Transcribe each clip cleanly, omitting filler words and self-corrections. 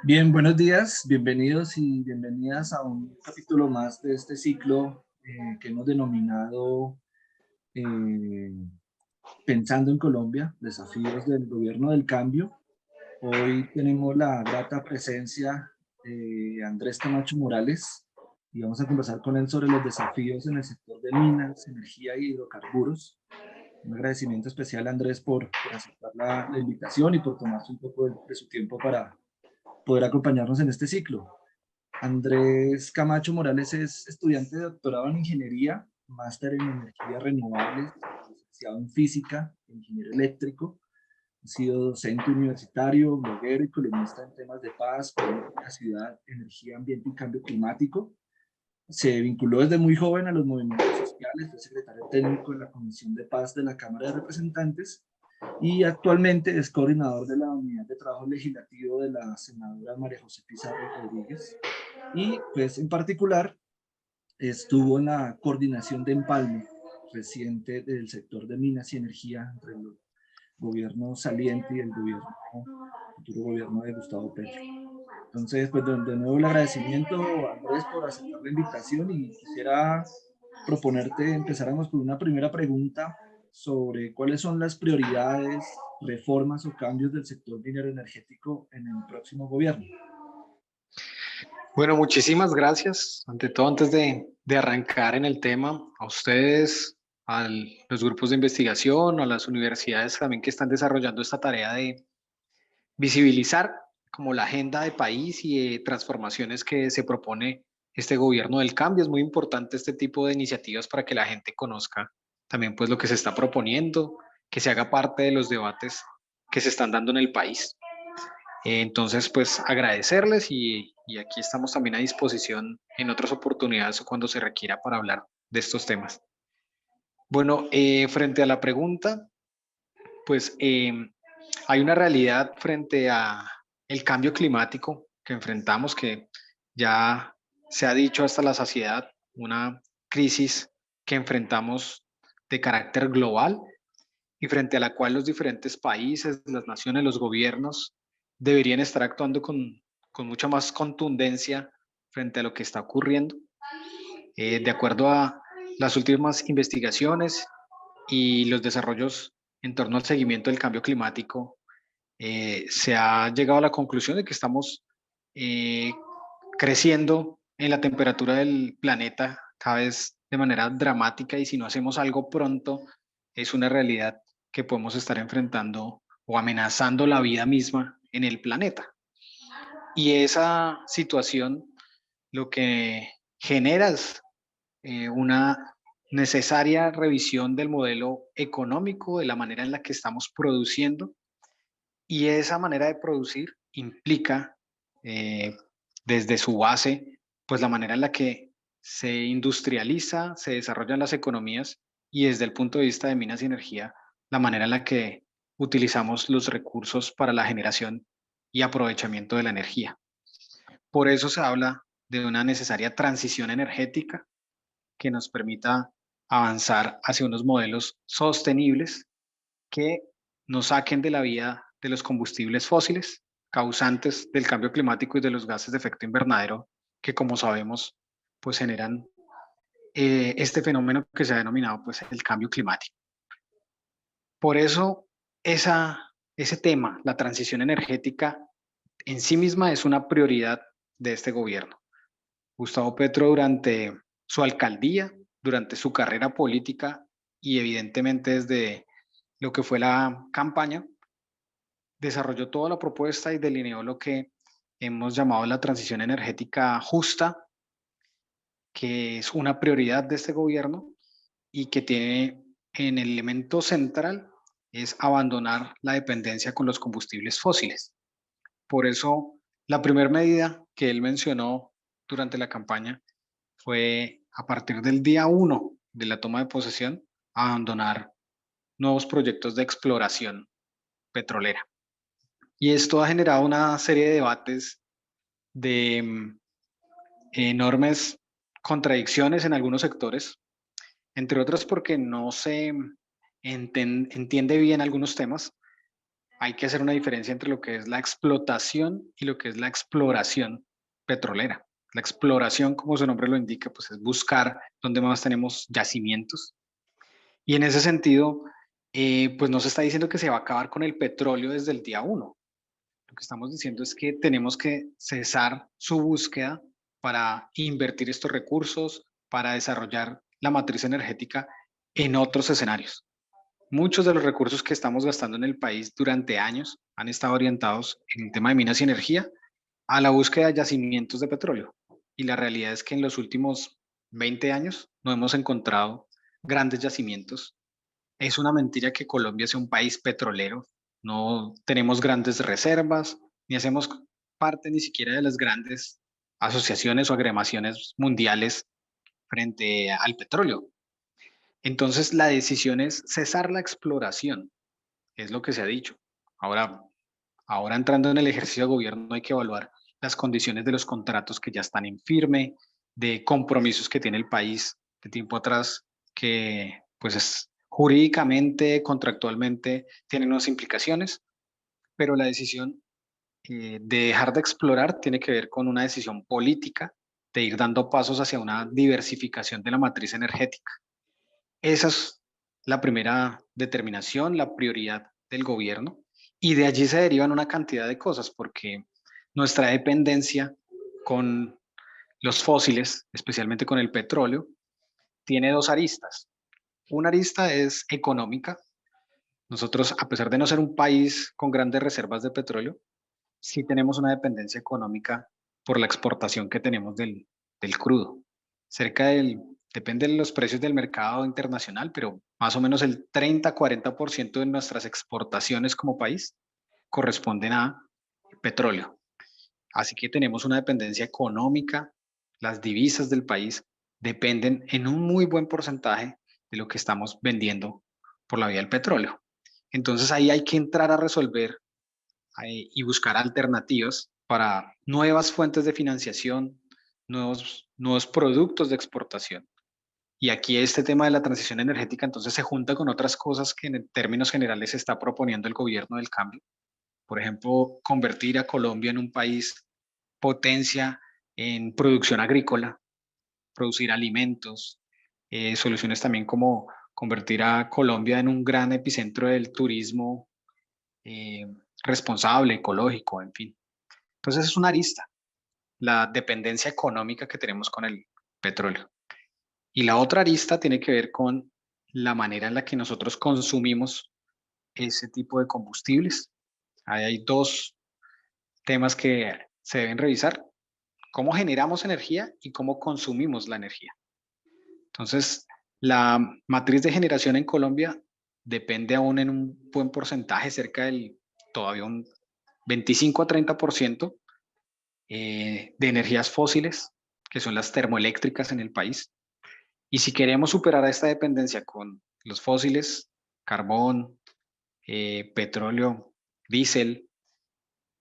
Bien, buenos días, bienvenidos y bienvenidas a un capítulo más de este ciclo que hemos denominado eh, Pensando en Colombia, desafíos del gobierno del cambio. Hoy tenemos la grata presencia de Andrés Camacho Morales y vamos a conversar con él sobre los desafíos en el sector de minas, energía y hidrocarburos. Un agradecimiento especial a Andrés por aceptar la invitación y por tomarse un poco de su tiempo para poder acompañarnos en este ciclo. Andrés Camacho Morales es estudiante de doctorado en ingeniería, máster en energías renovables, licenciado en física, ingeniero eléctrico. Ha sido docente universitario, bloguero y columnista en temas de paz, política, ciudad, energía, ambiente y cambio climático. Se vinculó desde muy joven a los movimientos sociales, fue secretario técnico de la Comisión de Paz de la Cámara de Representantes y actualmente es coordinador de la Unidad de Trabajo Legislativo de la senadora María José Pizarro Rodríguez. Y pues en particular estuvo en la coordinación de empalme reciente del sector de minas y energía entre el gobierno saliente y el futuro gobierno de Gustavo Petro. Entonces, pues de nuevo el agradecimiento, Andrés, por aceptar la invitación y quisiera proponerte, empezáramos por una primera pregunta sobre cuáles son las prioridades, reformas o cambios del sector minero energético en el próximo gobierno. Bueno, muchísimas gracias. Ante todo, antes de arrancar en el tema, a ustedes, a los grupos de investigación, a las universidades también que están desarrollando esta tarea de visibilizar como la agenda de país y de transformaciones que se propone este gobierno del cambio. Es muy importante este tipo de iniciativas para que la gente conozca también pues lo que se está proponiendo, que se haga parte de los debates que se están dando en el país. Entonces, pues agradecerles y aquí estamos también a disposición en otras oportunidades o cuando se requiera para hablar de estos temas. Bueno, frente a la pregunta, pues hay una realidad frente a el cambio climático que enfrentamos, que ya se ha dicho hasta la saciedad, una crisis que enfrentamos de carácter global y frente a la cual los diferentes países, las naciones, los gobiernos deberían estar actuando con mucha más contundencia frente a lo que está ocurriendo. De acuerdo a las últimas investigaciones y los desarrollos en torno al seguimiento del cambio climático, se ha llegado a la conclusión de que estamos eh, creciendo en la temperatura del planeta cada vez de manera dramática y si no hacemos algo pronto, es una realidad que podemos estar enfrentando o amenazando la vida misma en el planeta. Y esa situación lo que genera es una necesaria revisión del modelo económico, de la manera en la que estamos produciendo y esa manera de producir implica desde su base, pues la manera en la que se industrializa, se desarrollan las economías y desde el punto de vista de minas y energía, la manera en la que utilizamos los recursos para la generación y aprovechamiento de la energía. Por eso se habla de una necesaria transición energética que nos permita avanzar hacia unos modelos sostenibles que nos saquen de la vida de los combustibles fósiles, causantes del cambio climático y de los gases de efecto invernadero, que como sabemos, pues generan este fenómeno que se ha denominado pues el cambio climático. Por eso, ese tema, la transición energética, en sí misma es una prioridad de este gobierno. Gustavo Petro durante su alcaldía, durante su carrera política y evidentemente desde lo que fue la campaña, desarrolló toda la propuesta y delineó lo que hemos llamado la transición energética justa, que es una prioridad de este gobierno y que tiene en el elemento central es abandonar la dependencia con los combustibles fósiles. Por eso, la primera medida que él mencionó durante la campaña fue a partir del día 1 de la toma de posesión, abandonar nuevos proyectos de exploración petrolera. Y esto ha generado una serie de debates de enormes contradicciones en algunos sectores, entre otras porque no se entiende bien algunos temas, hay que hacer una diferencia entre lo que es la explotación y lo que es la exploración petrolera. La exploración, como su nombre lo indica, pues es buscar dónde más tenemos yacimientos. Y en ese sentido, pues no se está diciendo que se va a acabar con el petróleo desde el día uno. Lo que estamos diciendo es que tenemos que cesar su búsqueda para invertir estos recursos, para desarrollar la matriz energética en otros escenarios. Muchos de los recursos que estamos gastando en el país durante años han estado orientados en el tema de minas y energía a la búsqueda de yacimientos de petróleo. Y la realidad es que en los últimos 20 años no hemos encontrado grandes yacimientos. Es una mentira que Colombia sea un país petrolero. No tenemos grandes reservas, ni hacemos parte ni siquiera de las grandes asociaciones o agremaciones mundiales frente al petróleo. Entonces, la decisión es cesar la exploración, es lo que se ha dicho. Ahora, ahora entrando en el ejercicio de gobierno hay que evaluar las condiciones de los contratos que ya están en firme, de compromisos que tiene el país de tiempo atrás, que pues jurídicamente, contractualmente, tienen unas implicaciones, pero la decisión de dejar de explorar tiene que ver con una decisión política de ir dando pasos hacia una diversificación de la matriz energética. Esa es la primera determinación, la prioridad del gobierno, y de allí se derivan una cantidad de cosas, porque nuestra dependencia con los fósiles, especialmente con el petróleo, tiene dos aristas. Una arista es económica. Nosotros, a pesar de no ser un país con grandes reservas de petróleo, sí tenemos una dependencia económica por la exportación que tenemos del crudo. Cerca del, depende de los precios del mercado internacional, pero más o menos el 30-40% de nuestras exportaciones como país corresponden a petróleo. Así que tenemos una dependencia económica, las divisas del país dependen en un muy buen porcentaje de lo que estamos vendiendo por la vía del petróleo. Entonces ahí hay que entrar a resolver y buscar alternativas para nuevas fuentes de financiación, nuevos productos de exportación. Y aquí este tema de la transición energética entonces se junta con otras cosas que en términos generales se está proponiendo el gobierno del cambio. Por ejemplo, convertir a Colombia en un país potencia en producción agrícola, producir alimentos, soluciones también como convertir a Colombia en un gran epicentro del turismo eh, responsable, ecológico, en fin. Entonces es una arista, la dependencia económica que tenemos con el petróleo. Y la otra arista tiene que ver con la manera en la que nosotros consumimos ese tipo de combustibles. Ahí hay dos temas que se deben revisar: cómo generamos energía y cómo consumimos la energía. Entonces, la matriz de generación en Colombia depende aún en un buen porcentaje, cerca del todavía un 25 a 30% de energías fósiles, que son las termoeléctricas en el país. Y si queremos superar esta dependencia con los fósiles, carbón, petróleo, diésel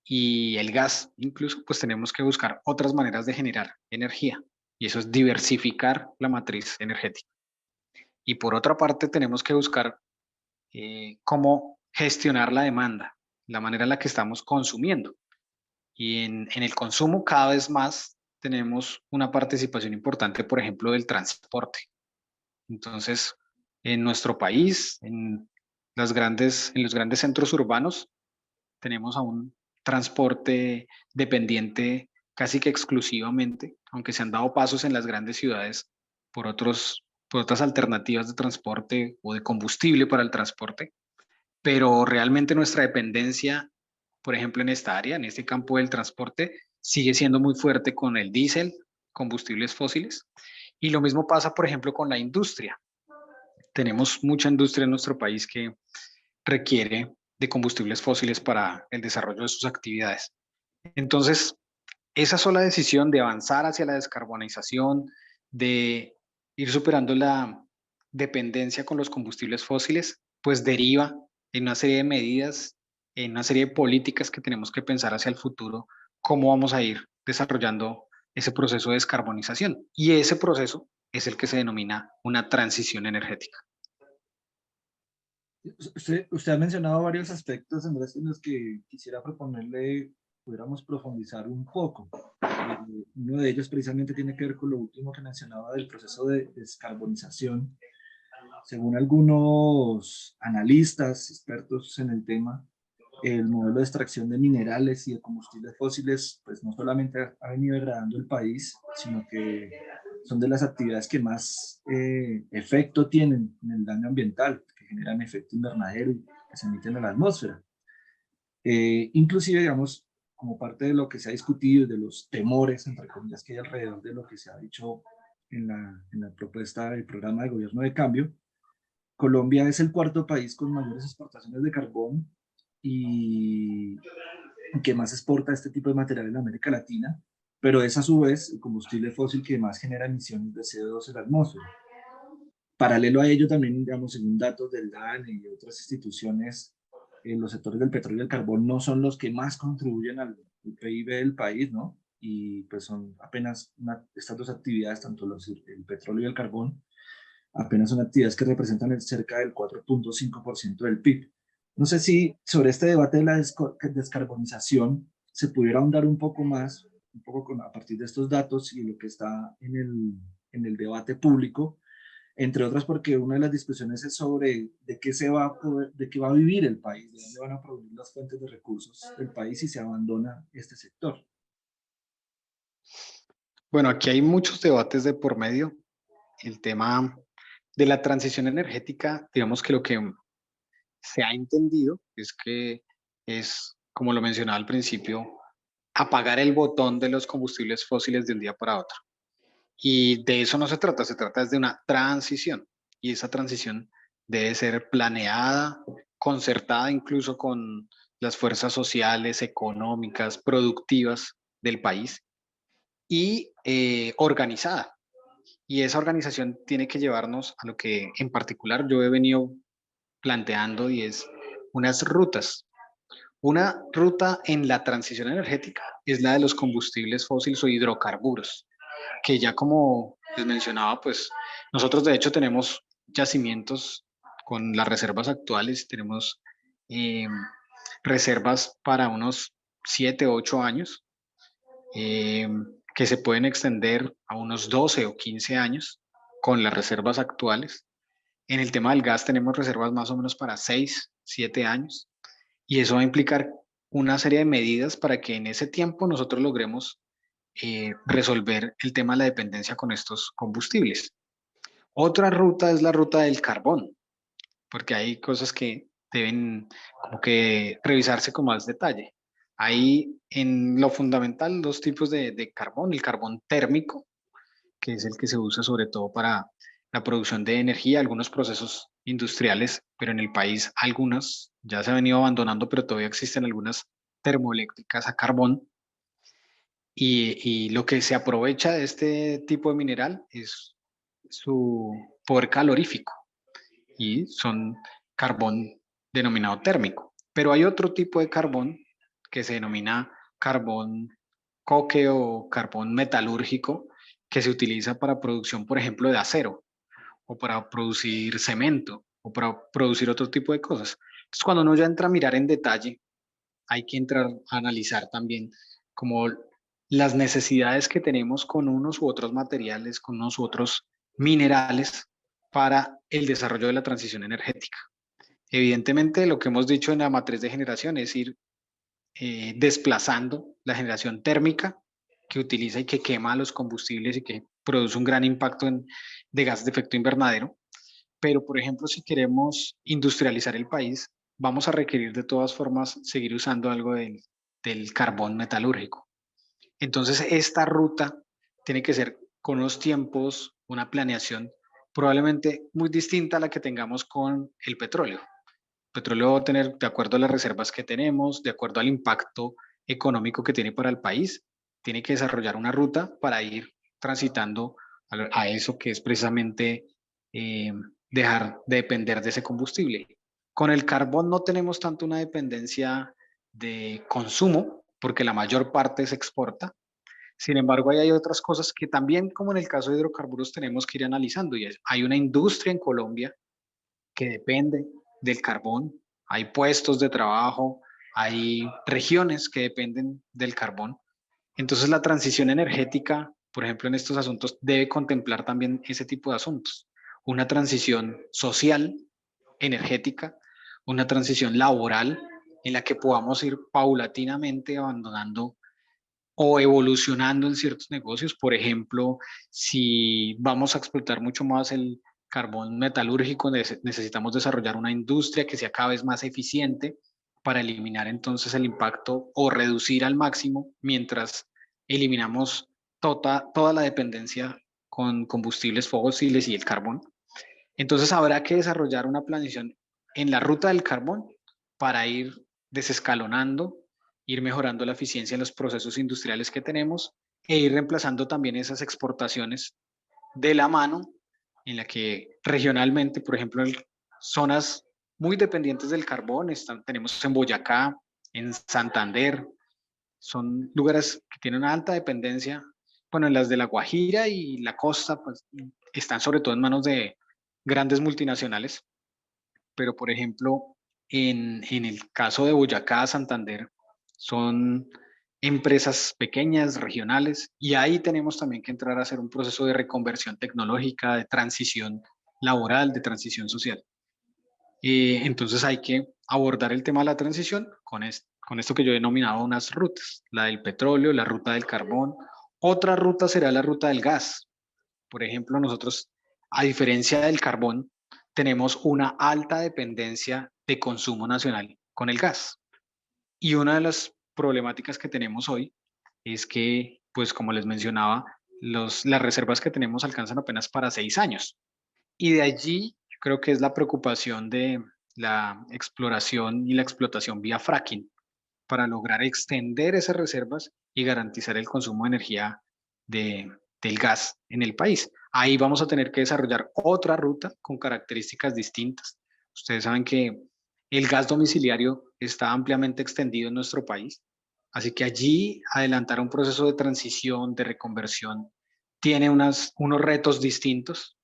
y el gas, incluso, pues tenemos que buscar otras maneras de generar energía. Y eso es diversificar la matriz energética. Y por otra parte, tenemos que buscar cómo gestionar la demanda, la manera en la que estamos consumiendo. Y en el consumo cada vez más tenemos una participación importante, por ejemplo, del transporte. Entonces, en nuestro país, en los grandes centros urbanos, tenemos a un transporte dependiente casi que exclusivamente, aunque se han dado pasos en las grandes ciudades por otras alternativas de transporte o de combustible para el transporte, pero realmente nuestra dependencia, por ejemplo, en esta área, en este campo del transporte, sigue siendo muy fuerte con el diésel, combustibles fósiles. Y lo mismo pasa, por ejemplo, con la industria. Tenemos mucha industria en nuestro país que requiere de combustibles fósiles para el desarrollo de sus actividades. Entonces, esa sola decisión de avanzar hacia la descarbonización, de ir superando la dependencia con los combustibles fósiles, pues deriva en una serie de medidas, en una serie de políticas que tenemos que pensar hacia el futuro, cómo vamos a ir desarrollando ese proceso de descarbonización. Y ese proceso es el que se denomina una transición energética. Usted ha mencionado varios aspectos, Andrés, en los que quisiera proponerle pudiéramos profundizar un poco. Uno de ellos precisamente tiene que ver con lo último que mencionaba del proceso de descarbonización. Según algunos analistas, expertos en el tema, el modelo de extracción de minerales y de combustibles fósiles, pues no solamente ha venido degradando el país, sino que son de las actividades que más efecto tienen en el daño ambiental, que generan efecto invernadero y que se emiten a la atmósfera. Inclusive, digamos, como parte de lo que se ha discutido y de los temores, entre comillas, que hay alrededor de lo que se ha dicho en la propuesta del programa de gobierno de cambio, Colombia es el cuarto país con mayores exportaciones de carbón y que más exporta este tipo de material en América Latina, pero es a su vez el combustible fósil que más genera emisiones de CO2 en la atmósfera. Paralelo a ello, también, digamos, según datos del DANE y otras instituciones, los sectores del petróleo y el carbón no son los que más contribuyen al PIB del país, ¿no? Y pues son apenas estas dos actividades, tanto el petróleo y el carbón, apenas son actividades que representan cerca del 4.5% del PIB. No sé si sobre este debate de la descarbonización se pudiera ahondar un poco más, un poco a partir de estos datos y lo que está en el debate público, entre otras porque una de las discusiones es sobre de qué se va a poder, de qué va a vivir el país, de dónde van a provenir las fuentes de recursos del país si se abandona este sector. Bueno, aquí hay muchos debates de por medio. El tema de la transición energética, digamos que lo que se ha entendido es que es, como lo mencionaba al principio, apagar el botón de los combustibles fósiles de un día para otro. Y de eso no se trata de una transición. Y esa transición debe ser planeada, concertada incluso con las fuerzas sociales, económicas, productivas del país y organizada. Y esa organización tiene que llevarnos a lo que en particular yo he venido planteando y es unas rutas. Una ruta en la transición energética es la de los combustibles fósiles o hidrocarburos, que ya como les mencionaba, pues nosotros de hecho tenemos yacimientos con las reservas actuales, tenemos eh, reservas para unos 7 8 años, eh, que se pueden extender a unos 12 o 15 años con las reservas actuales. En el tema del gas tenemos reservas más o menos para 6 7 años y eso va a implicar una serie de medidas para que en ese tiempo nosotros logremos resolver el tema de la dependencia con estos combustibles. Otra ruta es la ruta del carbón, porque hay cosas que deben como que revisarse con más detalle. Hay en lo fundamental dos tipos de carbón, el carbón térmico, que es el que se usa sobre todo para la producción de energía, algunos procesos industriales, pero en el país algunas ya se han venido abandonando, pero todavía existen algunas termoeléctricas a carbón. Y lo que se aprovecha de este tipo de mineral es su poder calorífico y son carbón denominado térmico. Pero hay otro tipo de carbón que se denomina carbón coque o carbón metalúrgico que se utiliza para producción, por ejemplo, de acero o para producir cemento o para producir otro tipo de cosas. Entonces, cuando uno ya entra a mirar en detalle, hay que entrar a analizar también como las necesidades que tenemos con unos u otros materiales, con unos u otros minerales para el desarrollo de la transición energética. Evidentemente, lo que hemos dicho en la matriz de generación es ir desplazando la generación térmica que utiliza y que quema los combustibles y que produce un gran impacto de gases de efecto invernadero. Pero, por ejemplo, si queremos industrializar el país, vamos a requerir de todas formas seguir usando algo del carbón metalúrgico. Entonces, esta ruta tiene que ser con unos tiempos, una planeación probablemente muy distinta a la que tengamos con el petróleo. El petróleo va a tener, de acuerdo a las reservas que tenemos, de acuerdo al impacto económico que tiene para el país, tiene que desarrollar una ruta para ir transitando a eso que es precisamente eh, dejar de depender de ese combustible. Con el carbón no tenemos tanto una dependencia de consumo, porque la mayor parte se exporta. Sin embargo, hay otras cosas que también, como en el caso de hidrocarburos, tenemos que ir analizando. Y hay una industria en Colombia que depende del carbón, hay puestos de trabajo, hay regiones que dependen del carbón. Entonces la transición energética, por ejemplo, en estos asuntos debe contemplar también ese tipo de asuntos. Una transición social, energética, una transición laboral en la que podamos ir paulatinamente abandonando o evolucionando en ciertos negocios. Por ejemplo, si vamos a explotar mucho más el carbón metalúrgico, necesitamos desarrollar una industria que sea cada vez más eficiente para eliminar entonces el impacto o reducir al máximo mientras eliminamos toda la dependencia con combustibles fósiles y el carbón. Entonces habrá que desarrollar una planificación en la ruta del carbón para ir desescalonando, ir mejorando la eficiencia en los procesos industriales que tenemos e ir reemplazando también esas exportaciones de la mano en la que regionalmente, por ejemplo, en zonas muy dependientes del carbón, tenemos en Boyacá, en Santander, son lugares que tienen una alta dependencia. Bueno, en las de La Guajira y la costa, pues están sobre todo en manos de grandes multinacionales, pero por ejemplo, en el caso de Boyacá, Santander, son empresas pequeñas, regionales, y ahí tenemos también que entrar a hacer un proceso de reconversión tecnológica, de transición laboral, de transición social. Entonces hay que abordar el tema de la transición con esto que yo he denominado unas rutas, la del petróleo, la ruta del carbón. Otra ruta será la ruta del gas. Por ejemplo, nosotros, a diferencia del carbón, tenemos una alta dependencia de consumo nacional con el gas. Y una de las problemáticas que tenemos hoy es que, pues como les mencionaba, las reservas que tenemos alcanzan apenas para 6 años. Y de allí yo creo que es la preocupación de la exploración y la explotación vía fracking para lograr extender esas reservas y garantizar el consumo de energía del gas en el país. Ahí vamos a tener que desarrollar otra ruta con características distintas. Ustedes saben que el gas domiciliario está ampliamente extendido en nuestro país, así que allí adelantar un proceso de transición, de reconversión, tiene unos retos distintos.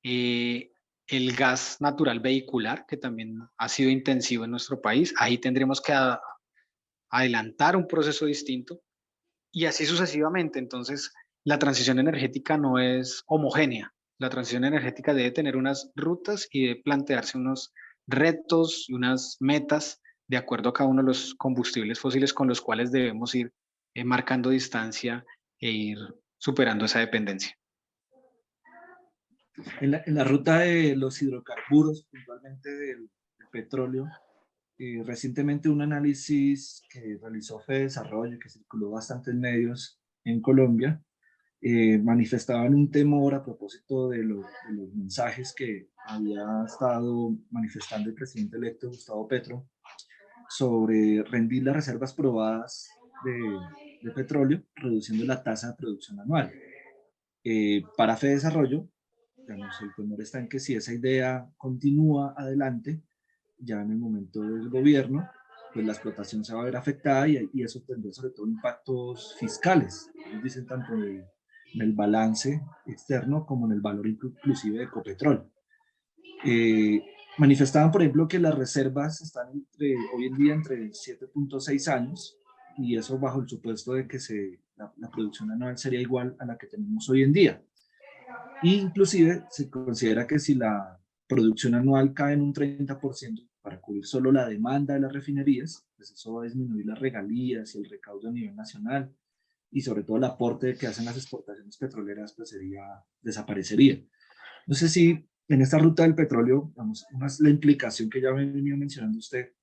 El gas natural vehicular, que también ha sido intensivo en nuestro país, ahí tendremos que adelantar un proceso distinto y así sucesivamente. Entonces, la transición energética no es homogénea. La transición energética debe tener unas rutas y debe plantearse unos retos y unas metas de acuerdo a cada uno de los combustibles fósiles con los cuales debemos ir marcando distancia e ir superando esa dependencia. En la ruta de los hidrocarburos, puntualmente del petróleo, recientemente un análisis que realizó FEDesarrollo, que circuló bastante en medios en Colombia, manifestaban un temor a propósito de los mensajes que había estado manifestando el presidente electo Gustavo Petro sobre rendir las reservas probadas de petróleo, reduciendo la tasa de producción anual. Para FEDesarrollo, digamos, el temor está en que si esa idea continúa adelante, ya en el momento del gobierno, pues la explotación se va a ver afectada y eso tendría sobre todo impactos fiscales. Ellos dicen tanto en el balance externo como en el valor inclusive de Ecopetrol. Manifestaban, por ejemplo, que las reservas están hoy en día entre 7.6 años y eso bajo el supuesto de que la producción anual sería igual a la que tenemos hoy en día. E inclusive se considera que si la producción anual cae en un 30% para cubrir solo la demanda de las refinerías, pues eso va a disminuir las regalías y el recaudo a nivel nacional y sobre todo el aporte que hacen las exportaciones petroleras pues desaparecería. No sé si en esta ruta del petróleo, vamos, la implicación que ya venía mencionando usted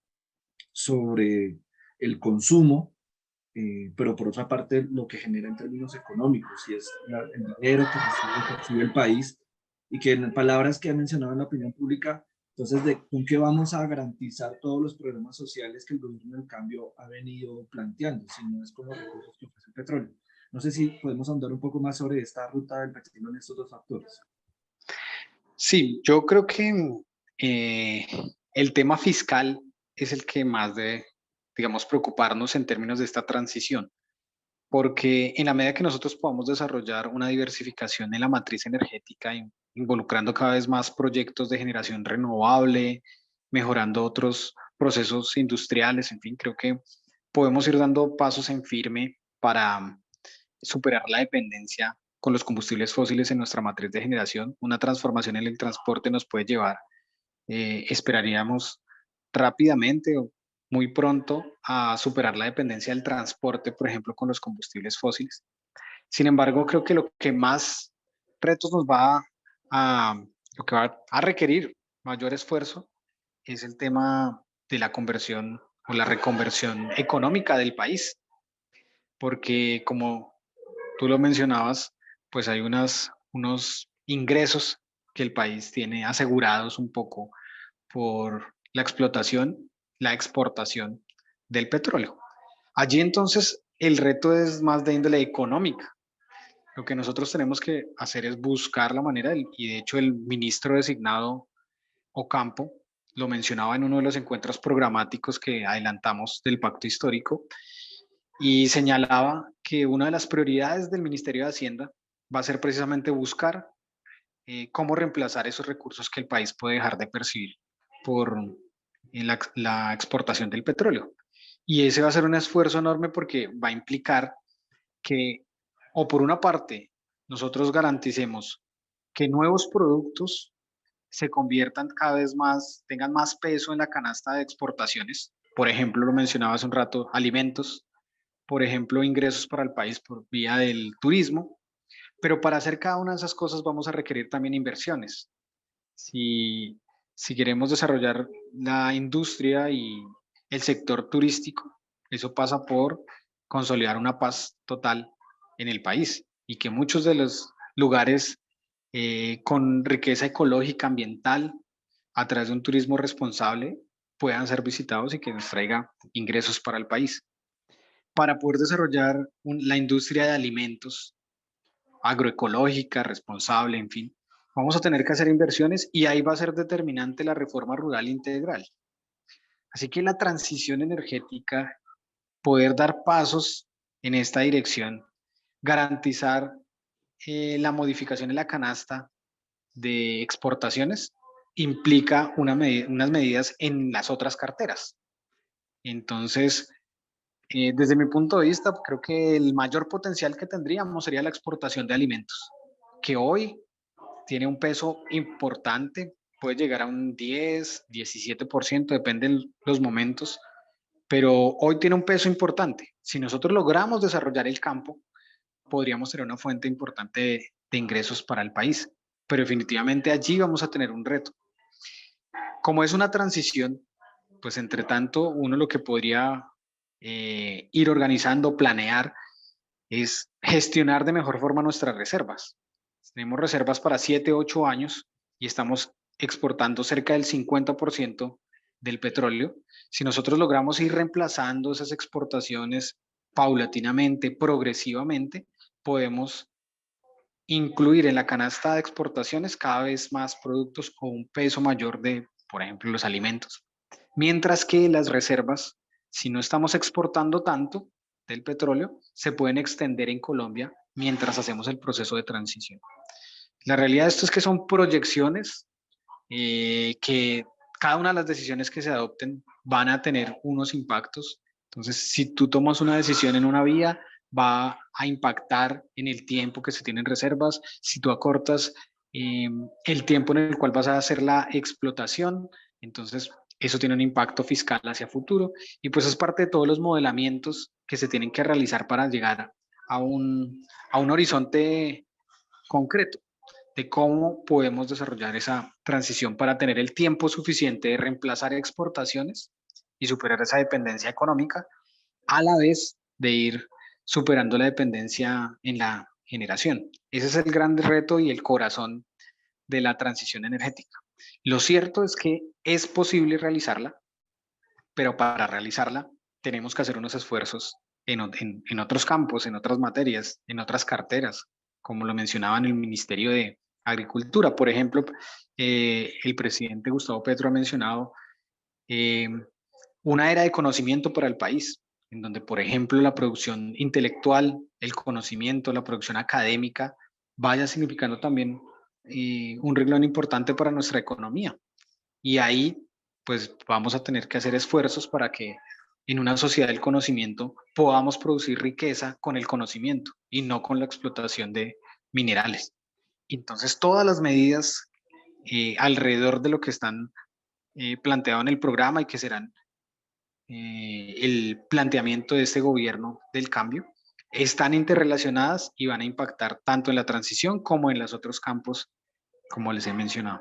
sobre el consumo, pero por otra parte lo que genera en términos económicos, y es el dinero que recibe el país, y que en palabras que ha mencionado en la opinión pública, entonces, ¿con qué vamos a garantizar todos los programas sociales que el gobierno del cambio ha venido planteando, si no es con los recursos que ofrece el petróleo? No sé si podemos ahondar un poco más sobre esta ruta del petróleo en estos dos factores. Sí, yo creo que el tema fiscal es el que más debe, digamos, preocuparnos en términos de esta transición, porque en la medida que nosotros podamos desarrollar una diversificación en la matriz energética, involucrando cada vez más proyectos de generación renovable, mejorando otros procesos industriales, en fin, creo que podemos ir dando pasos en firme para superar la dependencia con los combustibles fósiles en nuestra matriz de generación. Una transformación en el transporte nos puede llevar, esperaríamos rápidamente o muy pronto a superar la dependencia del transporte, por ejemplo, con los combustibles fósiles. Sin embargo, creo que lo que más retos nos va a, lo que va a requerir mayor esfuerzo es el tema de la conversión o la reconversión económica del país, porque como tú lo mencionabas, pues hay unos ingresos que el país tiene asegurados un poco por la explotación, la exportación del petróleo. Allí entonces el reto es más de índole económica. Lo que nosotros tenemos que hacer es buscar la manera, y de hecho el ministro designado Ocampo lo mencionaba en uno de los encuentros programáticos que adelantamos del pacto histórico, y señalaba que una de las prioridades del Ministerio de Hacienda va a ser precisamente buscar cómo reemplazar esos recursos que el país puede dejar de percibir por la exportación del petróleo. Y ese va a ser un esfuerzo enorme porque va a implicar que, o por una parte, nosotros garanticemos que nuevos productos se conviertan cada vez más, tengan más peso en la canasta de exportaciones. Por ejemplo, lo mencionaba hace un rato, alimentos, por ejemplo, ingresos para el país por vía del turismo, pero para hacer cada una de esas cosas vamos a requerir también inversiones. Si, si queremos desarrollar la industria y el sector turístico, eso pasa por consolidar una paz total en el país y que muchos de los lugares con riqueza ecológica, ambiental, a través de un turismo responsable, puedan ser visitados y que nos traiga ingresos para el país. Para poder desarrollar la industria de alimentos agroecológica, responsable, en fin, vamos a tener que hacer inversiones y ahí va a ser determinante la reforma rural integral. Así que la transición energética, poder dar pasos en esta dirección, garantizar la modificación en la canasta de exportaciones, implica unas medidas en las otras carteras. Entonces, desde mi punto de vista, creo que el mayor potencial que tendríamos sería la exportación de alimentos, que hoy tiene un peso importante, puede llegar a un 10, 17%, depende de los momentos, pero hoy tiene un peso importante. Si nosotros logramos desarrollar el campo, podríamos tener una fuente importante de ingresos para el país, pero definitivamente allí vamos a tener un reto. Como es una transición, pues entre tanto, uno lo que podría ir organizando, planear, es gestionar de mejor forma nuestras reservas. Tenemos reservas para 7, 8 años y estamos exportando cerca del 50% del petróleo. Si nosotros logramos ir reemplazando esas exportaciones paulatinamente, progresivamente, podemos incluir en la canasta de exportaciones cada vez más productos con un peso mayor de, por ejemplo, los alimentos. Mientras que las reservas, si no estamos exportando tanto del petróleo, se pueden extender en Colombia mientras hacemos el proceso de transición. La realidad de esto es que son proyecciones que cada una de las decisiones que se adopten van a tener unos impactos. Entonces, si tú tomas una decisión en una vía, va a impactar en el tiempo que se tienen reservas. Si tú acortas el tiempo en el cual vas a hacer la explotación, entonces eso tiene un impacto fiscal hacia futuro. Y pues es parte de todos los modelamientos que se tienen que realizar para llegar a un horizonte concreto de cómo podemos desarrollar esa transición para tener el tiempo suficiente de reemplazar exportaciones y superar esa dependencia económica, a la vez de ir superando la dependencia en la generación. Ese es el gran reto y el corazón de la transición energética. Lo cierto es que es posible realizarla, pero para realizarla tenemos que hacer unos esfuerzos en otros campos, en otras materias, en otras carteras, como lo mencionaba en el Ministerio de Agricultura. Por ejemplo, el presidente Gustavo Petro ha mencionado eh, una era de conocimiento para el país, en donde, por ejemplo, la producción intelectual, el conocimiento, la producción académica, vaya significando también un renglón importante para nuestra economía. Y ahí pues vamos a tener que hacer esfuerzos para que en una sociedad del conocimiento podamos producir riqueza con el conocimiento y no con la explotación de minerales. Entonces, todas las medidas alrededor de lo que están planteado en el programa y que serán el planteamiento de este gobierno del cambio, están interrelacionadas y van a impactar tanto en la transición como en los otros campos, como les he mencionado.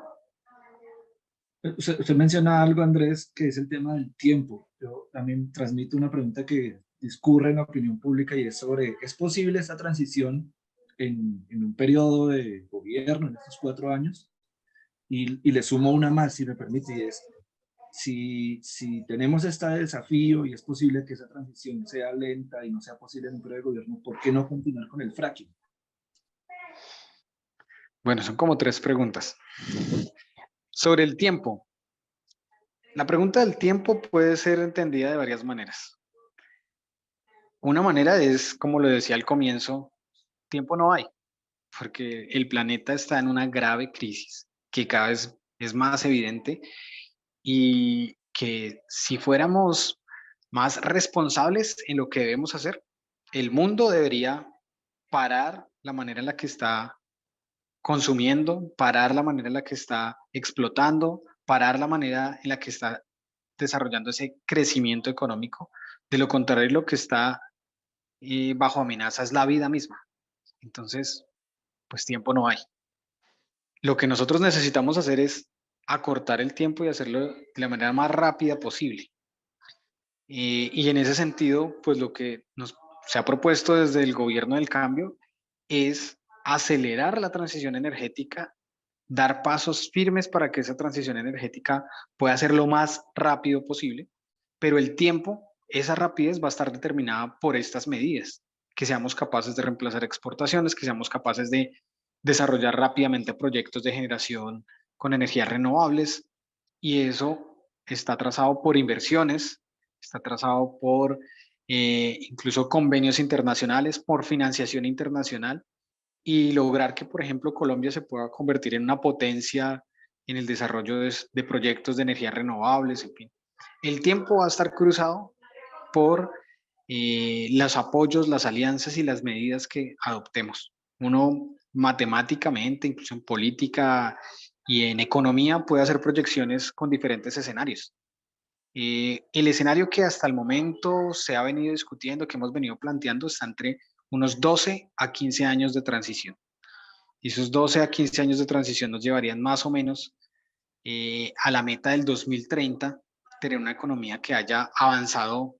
Usted menciona algo, Andrés, que es el tema del tiempo. Yo también transmito una pregunta que discurre en la opinión pública y es sobre, ¿es posible esta transición en un periodo de gobierno, en estos 4 años? Y le sumo una más, si me permite, y es, si tenemos este desafío y es posible que esa transición sea lenta y no sea posible en un periodo de gobierno, ¿por qué no continuar con el fracking? Bueno, son como 3 preguntas. Sobre el tiempo. La pregunta del tiempo puede ser entendida de varias maneras. Una manera es, como lo decía al comienzo, tiempo no hay, porque el planeta está en una grave crisis que cada vez es más evidente y que si fuéramos más responsables en lo que debemos hacer, el mundo debería parar la manera en la que está consumiendo, parar la manera en la que está explotando, parar la manera en la que está desarrollando ese crecimiento económico. De lo contrario, lo que está bajo amenaza es la vida misma. Entonces, pues tiempo no hay. Lo que nosotros necesitamos hacer es acortar el tiempo y hacerlo de la manera más rápida posible. Y en ese sentido, pues lo que se ha propuesto desde el gobierno del cambio es acelerar la transición energética, dar pasos firmes para que esa transición energética pueda ser lo más rápido posible, pero el tiempo, esa rapidez va a estar determinada por estas medidas, que seamos capaces de reemplazar exportaciones, que seamos capaces de desarrollar rápidamente proyectos de generación con energías renovables, y eso está trazado por inversiones, está trazado por incluso convenios internacionales, por financiación internacional, y lograr que, por ejemplo, Colombia se pueda convertir en una potencia en el desarrollo de proyectos de energías renovables, en fin. El tiempo va a estar cruzado por los apoyos, las alianzas y las medidas que adoptemos. Uno matemáticamente, incluso en política y en economía, puede hacer proyecciones con diferentes escenarios. El escenario que hasta el momento se ha venido discutiendo, que hemos venido planteando, está entre unos 12 a 15 años de transición. Y esos 12 a 15 años de transición nos llevarían más o menos a la meta del 2030, tener una economía que haya avanzado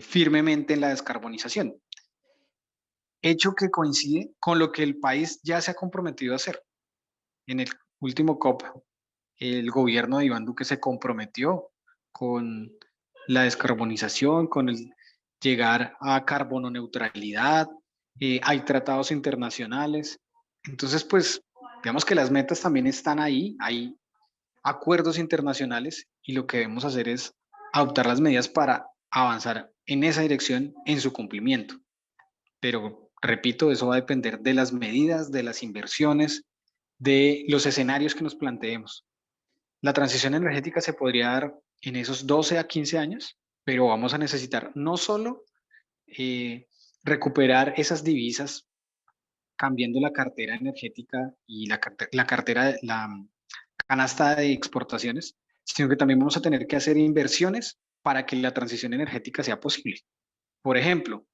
firmemente en la descarbonización. Hecho que coincide con lo que el país ya se ha comprometido a hacer. En el último COP, el gobierno de Iván Duque se comprometió con la descarbonización, con el llegar a carbono neutralidad, hay tratados internacionales. Entonces, pues, digamos que las metas también están ahí, hay acuerdos internacionales y lo que debemos hacer es adoptar las medidas para avanzar en esa dirección en su cumplimiento. Pero, repito, eso va a depender de las medidas, de las inversiones, de los escenarios que nos planteemos. La transición energética se podría dar en esos 12 a 15 años, pero vamos a necesitar no solo recuperar esas divisas cambiando la cartera energética y la canasta de exportaciones, sino que también vamos a tener que hacer inversiones para que la transición energética sea posible. Por ejemplo,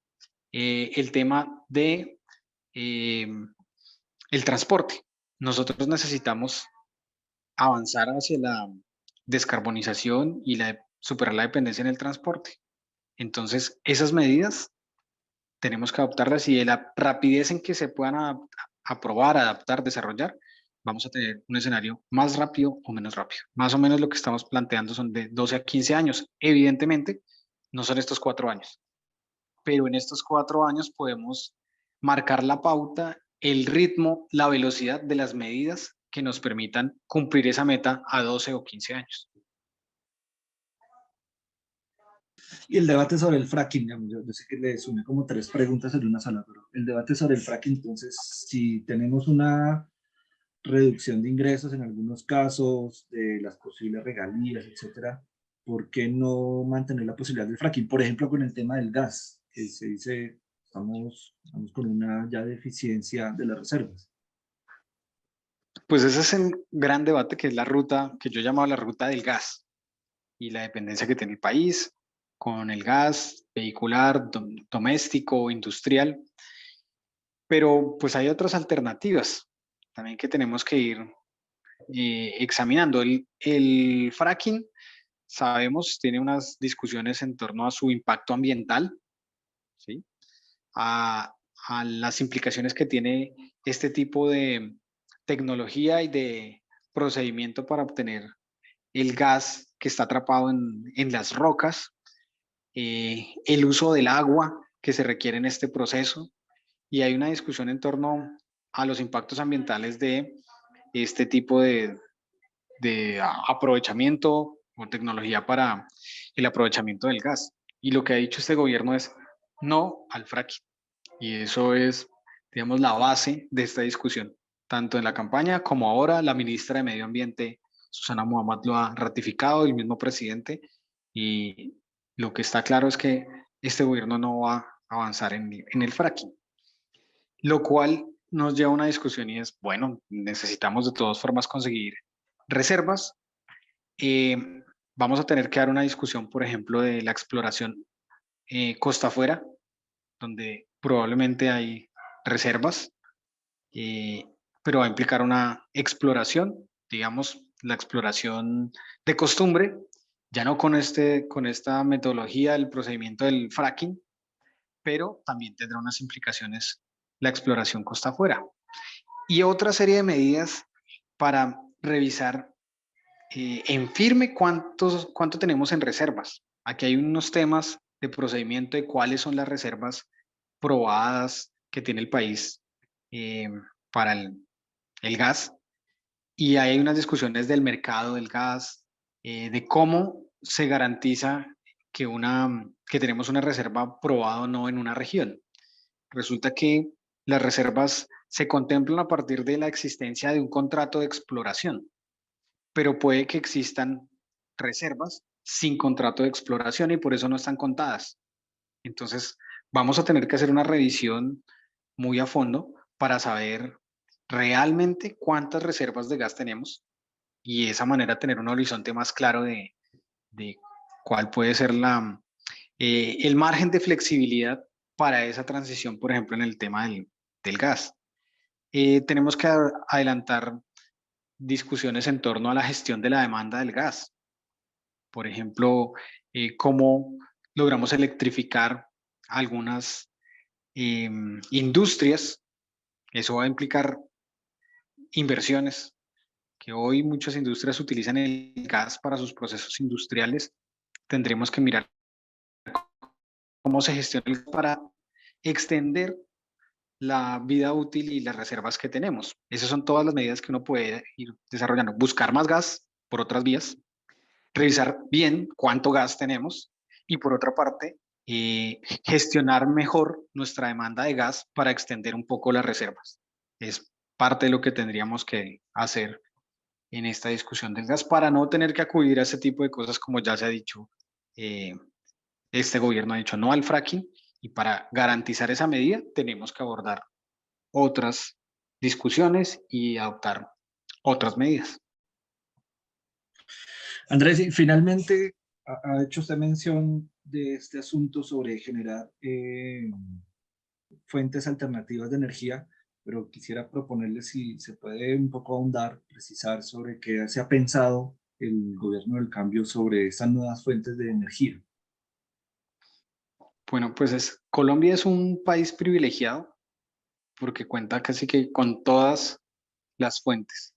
el tema de el transporte. Nosotros necesitamos avanzar hacia la descarbonización y superar la dependencia en el transporte. Entonces, esas medidas tenemos que adoptarlas y de la rapidez en que se puedan aprobar, adaptar, desarrollar, vamos a tener un escenario más rápido o menos rápido. Más o menos lo que estamos planteando son de 12 a 15 años. Evidentemente, no son estos 4 años, pero en estos 4 años podemos marcar la pauta, el ritmo, la velocidad de las medidas que nos permitan cumplir esa meta a 12 o 15 años. Y el debate sobre el fracking, yo sé que le sumé como 3 preguntas en una sola, pero el debate sobre el fracking, entonces, si tenemos reducción de ingresos en algunos casos, de las posibles regalías, etcétera, ¿por qué no mantener la posibilidad del fracking? Por ejemplo, con el tema del gas, que se dice, estamos con una ya deficiencia de las reservas. Pues ese es el gran debate que es la ruta, que yo llamaba la ruta del gas y la dependencia que tiene el país con el gas vehicular, doméstico, industrial. Pero pues hay otras alternativas también que tenemos que ir examinando. El fracking, sabemos, tiene unas discusiones en torno a su impacto ambiental, ¿sí? A, a las implicaciones que tiene este tipo de tecnología y de procedimiento para obtener el gas que está atrapado en las rocas, el uso del agua que se requiere en este proceso, y hay una discusión en torno a los impactos ambientales de este tipo de aprovechamiento o tecnología para el aprovechamiento del gas. Y lo que ha dicho este gobierno es no al fracking. Y eso es, digamos, la base de esta discusión. Tanto en la campaña como ahora, la ministra de Medio Ambiente, Susana Muhammad, lo ha ratificado, el mismo presidente. Y lo que está claro es que este gobierno no va a avanzar en el fracking, lo cual nos lleva a una discusión y es, bueno, necesitamos de todas formas conseguir reservas. Eh, Vamos a tener que dar una discusión, por ejemplo, de la exploración costa afuera, donde probablemente hay reservas, eh, pero va a implicar una exploración, digamos, la exploración de costumbre, ya no con esta metodología del procedimiento del fracking, pero también tendrá unas implicaciones la exploración costa afuera. Y otra serie de medidas para revisar en firme cuánto tenemos en reservas. Aquí hay unos temas de procedimiento de cuáles son las reservas probadas que tiene el país eh, para el gas. Y hay unas discusiones del mercado del gas, de cómo se garantiza que tenemos una reserva probada o no en una región. Resulta que las reservas se contemplan a partir de la existencia de un contrato de exploración, pero puede que existan reservas sin contrato de exploración y por eso no están contadas. Entonces, vamos a tener que hacer una revisión muy a fondo para saber realmente cuántas reservas de gas tenemos y de esa manera tener un horizonte más claro de cuál puede ser el margen de flexibilidad para esa transición, por ejemplo, en el tema del gas. Tenemos que adelantar discusiones en torno a la gestión de la demanda del gas. Por ejemplo, cómo logramos electrificar algunas industrias. Eso va a implicar inversiones, que hoy muchas industrias utilizan el gas para sus procesos industriales. Tendremos que mirar cómo se gestiona el gas para extender la vida útil y las reservas que tenemos. Esas son todas las medidas que uno puede ir desarrollando. Buscar más gas por otras vías, revisar bien cuánto gas tenemos y por otra parte, gestionar mejor nuestra demanda de gas para extender un poco las reservas. Es parte de lo que tendríamos que hacer en esta discusión del gas para no tener que acudir a ese tipo de cosas como ya se ha dicho. eh, este gobierno ha dicho no al fracking y para garantizar esa medida tenemos que abordar otras discusiones y adoptar otras medidas. Andrés, y finalmente ha hecho usted mención de este asunto sobre generar fuentes alternativas de energía, pero quisiera proponerle si se puede un poco ahondar, precisar sobre qué se ha pensado el gobierno del cambio sobre estas nuevas fuentes de energía. Bueno, pues Colombia es un país privilegiado porque cuenta casi que con todas las fuentes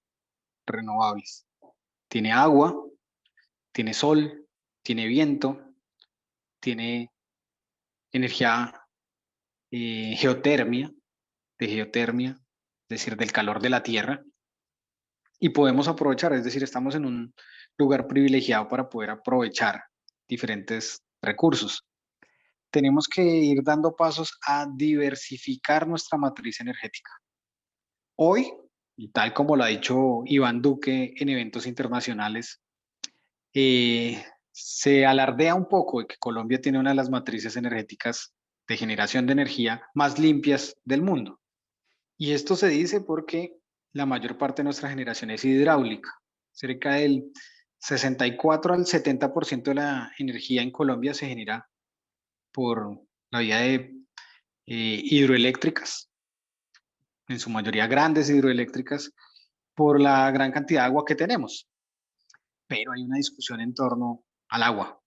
renovables. Tiene agua, tiene sol, tiene viento, tiene energía geotermia, es decir, del calor de la tierra, y podemos aprovechar, es decir, estamos en un lugar privilegiado para poder aprovechar diferentes recursos. Tenemos que ir dando pasos a diversificar nuestra matriz energética. Hoy y tal como lo ha dicho Iván Duque en eventos internacionales, se alardea un poco de que Colombia tiene una de las matrices energéticas de generación de energía más limpias del mundo. Y esto se dice porque la mayor parte de nuestra generación es hidráulica. Cerca del 64 al 70% de la energía en Colombia se genera por la vía de hidroeléctricas, en su mayoría grandes hidroeléctricas, por la gran cantidad de agua que tenemos. Pero hay una discusión en torno al agua.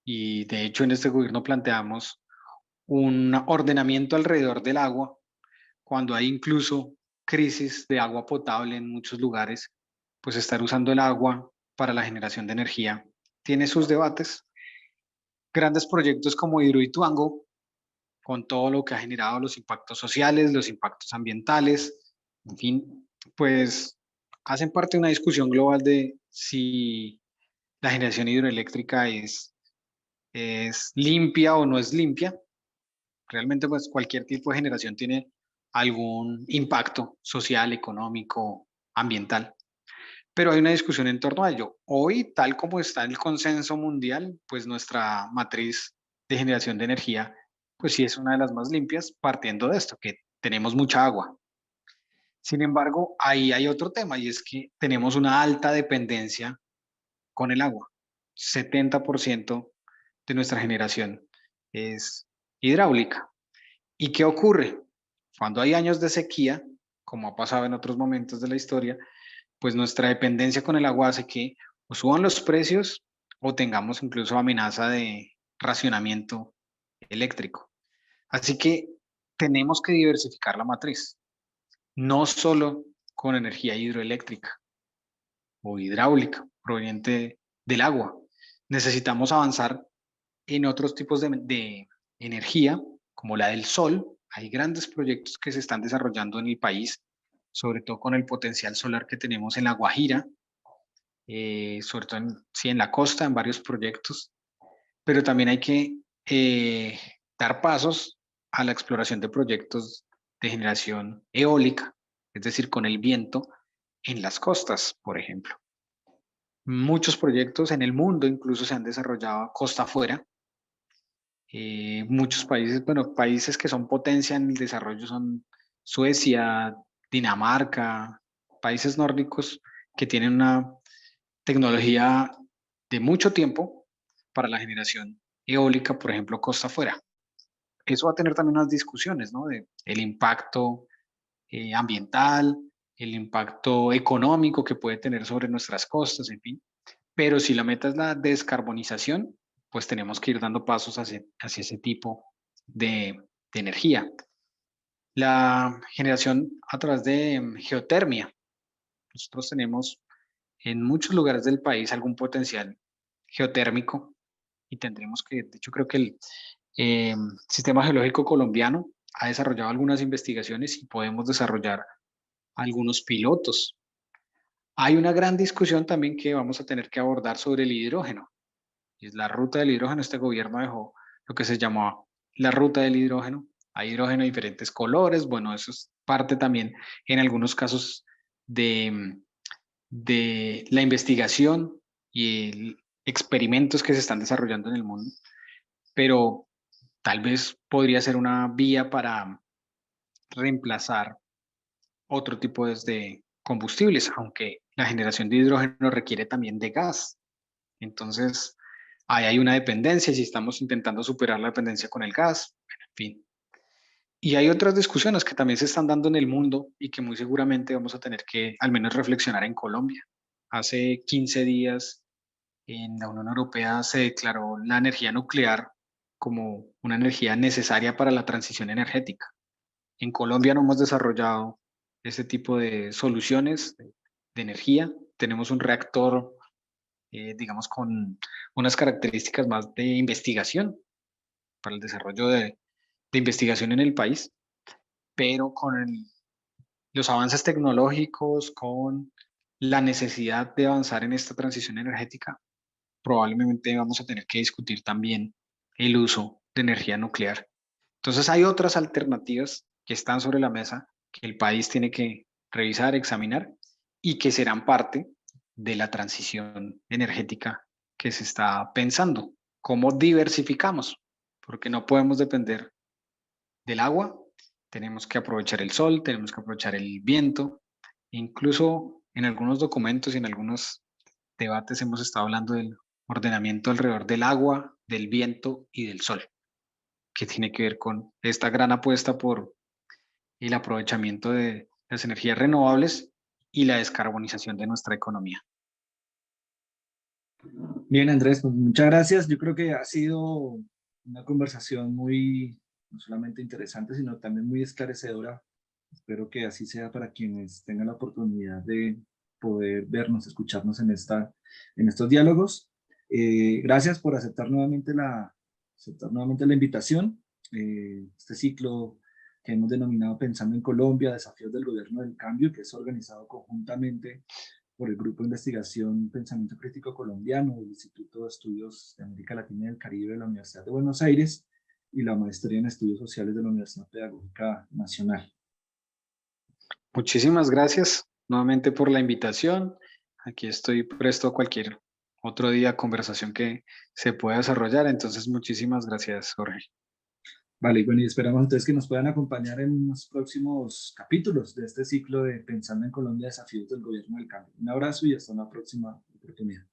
Y de hecho en este gobierno planteamos un ordenamiento alrededor del agua, cuando hay incluso crisis de agua potable en muchos lugares, pues estar usando el agua para la generación de energía tiene sus debates. Grandes proyectos como Hidroituango, con todo lo que ha generado, los impactos sociales, los impactos ambientales, en fin, pues hacen parte de una discusión global de si la generación hidroeléctrica es limpia o no es limpia. Realmente, pues cualquier tipo de generación tiene algún impacto social, económico, ambiental, pero hay una discusión en torno a ello. Hoy, tal como está el consenso mundial, pues nuestra matriz de generación de energía, pues sí es una de las más limpias, partiendo de esto, que tenemos mucha agua. Sin embargo, ahí hay otro tema y es que tenemos una alta dependencia con el agua. 70% de nuestra generación es hidráulica. ¿Y qué ocurre? Cuando hay años de sequía, como ha pasado en otros momentos de la historia, pues nuestra dependencia con el agua hace que o suban los precios o tengamos incluso amenaza de racionamiento eléctrico. Así que tenemos que diversificar la matriz, no solo con energía hidroeléctrica o hidráulica proveniente del agua. Necesitamos avanzar en otros tipos de energía, como la del sol. Hay grandes proyectos que se están desarrollando en el país, sobre todo con el potencial solar que tenemos en La Guajira, sobre todo sí, en la costa, en varios proyectos, pero también hay que dar pasos a la exploración de proyectos de generación eólica, es decir, con el viento en las costas, por ejemplo. Muchos proyectos en el mundo incluso se han desarrollado costa afuera. Muchos países, bueno, países que son potencia en el desarrollo son Suecia, Dinamarca, países nórdicos que tienen una tecnología de mucho tiempo para la generación eólica, por ejemplo, costa afuera. Eso va a tener también unas discusiones, ¿no? De el impacto ambiental, el impacto económico que puede tener sobre nuestras costas, en fin. Pero si la meta es la descarbonización, pues tenemos que ir dando pasos hacia ese tipo de energía. La generación a través de geotermia. Nosotros tenemos en muchos lugares del país algún potencial geotérmico y tendremos que, de hecho creo que el eh, Sistema Geológico Colombiano ha desarrollado algunas investigaciones y podemos desarrollar algunos pilotos. Hay una gran discusión también que vamos a tener que abordar sobre el hidrógeno. Y es la ruta del hidrógeno. Este gobierno dejó lo que se llamó la ruta del hidrógeno. Hay hidrógeno de diferentes colores. Bueno, eso es parte también en algunos casos de la investigación y experimentos que se están desarrollando en el mundo. Pero tal vez podría ser una vía para reemplazar otro tipo de combustibles, aunque la generación de hidrógeno requiere también de gas. Entonces, ahí hay una dependencia, si estamos intentando superar la dependencia con el gas, en fin. Y hay otras discusiones que también se están dando en el mundo y que muy seguramente vamos a tener que al menos reflexionar en Colombia. Hace 15 días en la Unión Europea se declaró la energía nuclear como una energía necesaria para la transición energética. En Colombia no hemos desarrollado ese tipo de soluciones de energía. Tenemos un reactor, digamos, con unas características más de investigación para el desarrollo de investigación en el país, pero con los avances tecnológicos, con la necesidad de avanzar en esta transición energética, probablemente vamos a tener que discutir también el uso de energía nuclear. Entonces hay otras alternativas que están sobre la mesa que el país tiene que revisar, examinar y que serán parte de la transición energética que se está pensando. ¿Cómo diversificamos? Porque no podemos depender del agua, tenemos que aprovechar el sol, tenemos que aprovechar el viento. Incluso en algunos documentos y en algunos debates hemos estado hablando del ordenamiento alrededor del agua, del viento y del sol, que tiene que ver con esta gran apuesta por el aprovechamiento de las energías renovables y la descarbonización de nuestra economía. Bien, Andrés, pues muchas gracias. Yo creo que ha sido una conversación muy, no solamente interesante, sino también muy esclarecedora. Espero que así sea para quienes tengan la oportunidad de poder vernos, escucharnos en estos diálogos. Gracias por aceptar nuevamente la invitación. Este ciclo que hemos denominado Pensando en Colombia, Desafíos del Gobierno del Cambio, que es organizado conjuntamente por el Grupo de Investigación Pensamiento Crítico Colombiano del Instituto de Estudios de América Latina y el Caribe de la Universidad de Buenos Aires y la Maestría en Estudios Sociales de la Universidad Pedagógica Nacional. Muchísimas gracias nuevamente por la invitación. Aquí estoy presto a cualquier otro día conversación que se pueda desarrollar. Entonces, muchísimas gracias, Jorge. Vale, bueno, y esperamos entonces que nos puedan acompañar en los próximos capítulos de este ciclo de Pensando en Colombia, Desafíos del Gobierno del Cambio. Un abrazo y hasta una próxima oportunidad.